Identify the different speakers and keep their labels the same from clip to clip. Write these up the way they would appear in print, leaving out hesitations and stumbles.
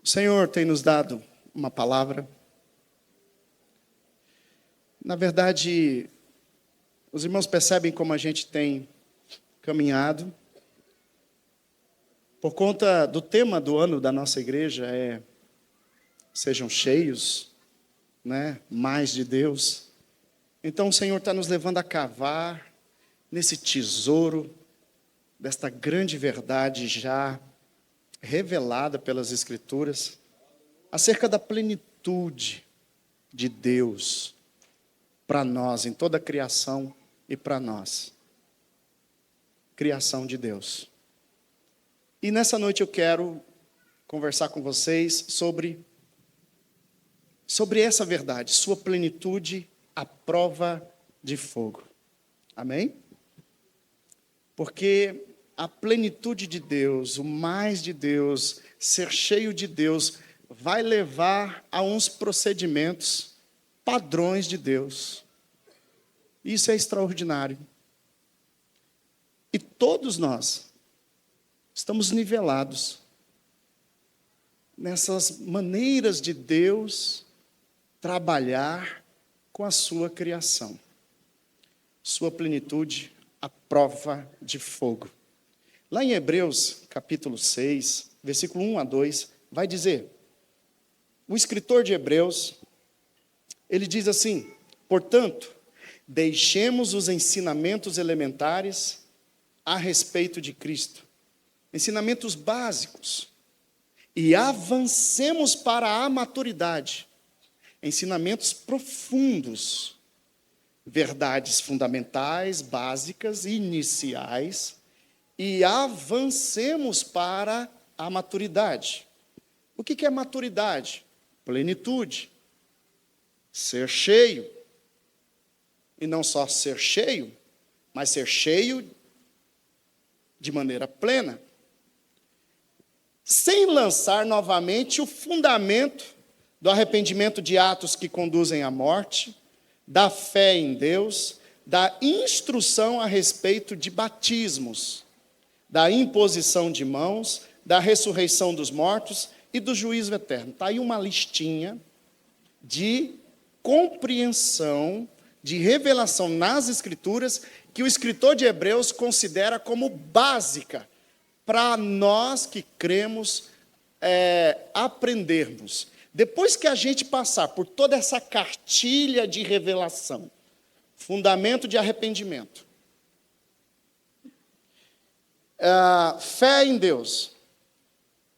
Speaker 1: O Senhor tem nos dado uma palavra. Na verdade, os irmãos percebem como a gente tem caminhado. Por conta do tema do ano da nossa igreja sejam cheios, mais de Deus. Então o Senhor está nos levando a cavar nesse tesouro desta grande verdade já revelada pelas Escrituras, acerca da plenitude de Deus para nós, em toda a criação e para nós. Criação de Deus. E nessa noite eu quero conversar com vocês sobre essa verdade, sua plenitude à prova de fogo. Amém? Porque a plenitude de Deus, o mais de Deus, ser cheio de Deus, vai levar a uns procedimentos, padrões de Deus. Isso é extraordinário. E todos nós estamos nivelados nessas maneiras de Deus trabalhar com a sua criação. Sua plenitude à prova de fogo. Lá em Hebreus, capítulo 6, versículo 1 a 2, vai dizer, o escritor de Hebreus, ele diz assim, portanto, deixemos os ensinamentos elementares a respeito de Cristo, ensinamentos básicos, e avancemos para a maturidade, ensinamentos profundos, verdades fundamentais, básicas, iniciais, e avancemos para a maturidade. O que é maturidade? Plenitude. Ser cheio. E não só ser cheio, mas ser cheio de maneira plena. Sem lançar novamente o fundamento do arrependimento de atos que conduzem à morte, da fé em Deus, da instrução a respeito de batismos, da imposição de mãos, da ressurreição dos mortos e do juízo eterno. Está aí uma listinha de compreensão, de revelação nas Escrituras, que o escritor de Hebreus considera como básica para nós que cremos aprendermos. Depois que a gente passar por toda essa cartilha de revelação, fundamento de arrependimento, fé em Deus.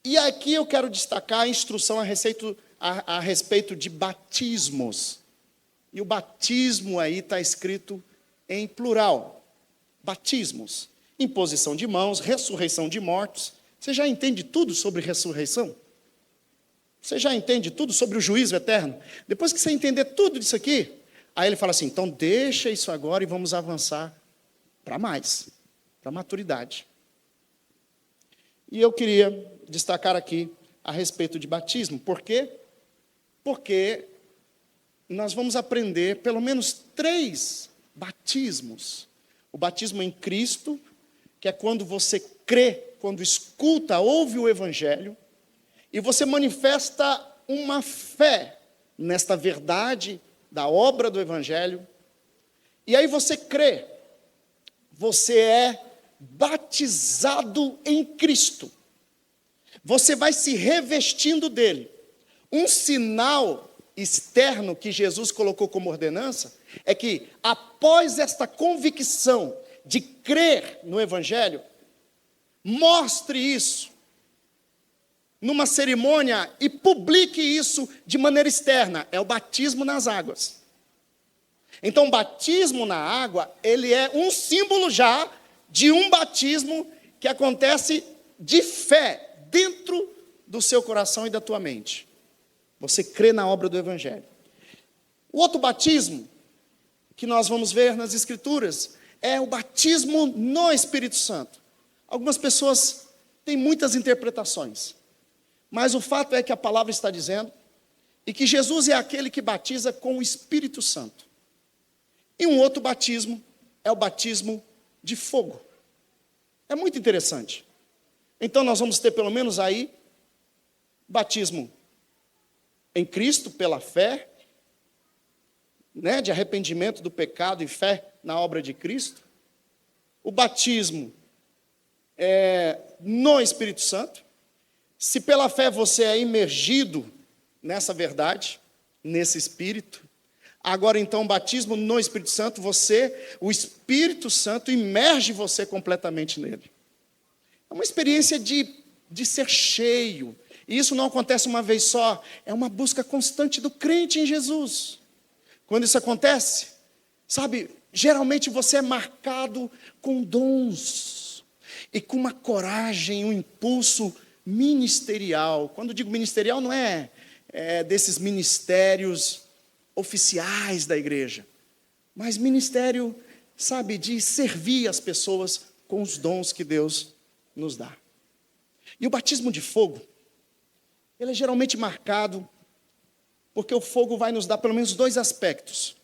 Speaker 1: E aqui eu quero destacar a instrução a respeito de batismos. E o batismo aí está escrito em plural. Batismos. Imposição de mãos, ressurreição de mortos. Você já entende tudo sobre ressurreição? Você já entende tudo sobre o juízo eterno? Depois que você entender tudo disso aqui, aí ele fala assim, então deixa isso agora e vamos avançar para mais, para a maturidade. E eu queria destacar aqui a respeito de batismo. Por quê? Porque nós vamos aprender pelo menos 3 batismos. O batismo em Cristo, que é quando você crê, quando escuta, ouve o Evangelho, e você manifesta uma fé nesta verdade da obra do Evangelho, e aí você crê, você é batizado em Cristo. Você vai se revestindo dele. Um sinal externo que Jesus colocou como ordenança é que, após esta convicção de crer no Evangelho, mostre isso numa cerimônia e publique isso de maneira externa. É o batismo nas águas. Então, o batismo na água, ele é um símbolo já de um batismo que acontece de fé dentro do seu coração e da tua mente. Você crê na obra do Evangelho. O outro batismo que nós vamos ver nas Escrituras é o batismo no Espírito Santo. Algumas pessoas têm muitas interpretações, mas o fato é que a palavra está dizendo e que Jesus é aquele que batiza com o Espírito Santo. E um outro batismo é o batismo de fogo. É muito interessante. Então nós vamos ter pelo menos aí Batismo em Cristo pela fé, né, de arrependimento do pecado e fé na obra de Cristo. O batismo no Espírito Santo. Se pela fé você é imergido nessa verdade, nesse Espírito, agora então o batismo no Espírito Santo, o Espírito Santo imerge você completamente nele. É uma experiência de ser cheio. E isso não acontece uma vez só, é uma busca constante do crente em Jesus. Quando isso acontece, sabe, geralmente você é marcado com dons e com uma coragem, um impulso ministerial. Quando digo ministerial, não é desses ministérios oficiais da igreja, mas ministério, sabe, de servir as pessoas com os dons que Deus nos dá. E o batismo de fogo, ele é geralmente marcado porque o fogo vai nos dar pelo menos dois aspectos.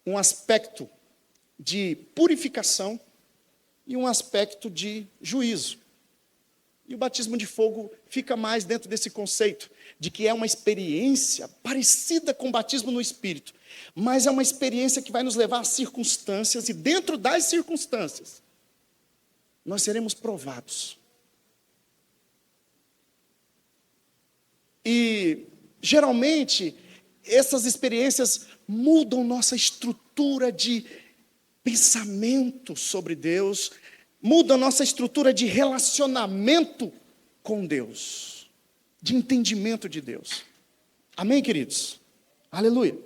Speaker 1: Um aspecto de purificação e um aspecto de juízo. E o batismo de fogo fica mais dentro desse conceito de que é uma experiência parecida com o batismo no Espírito, mas é uma experiência que vai nos levar a circunstâncias, e dentro das circunstâncias, nós seremos provados. E, geralmente, essas experiências mudam nossa estrutura de pensamento sobre Deus, mudam nossa estrutura de relacionamento com Deus, de entendimento de Deus. Amém, queridos? Aleluia.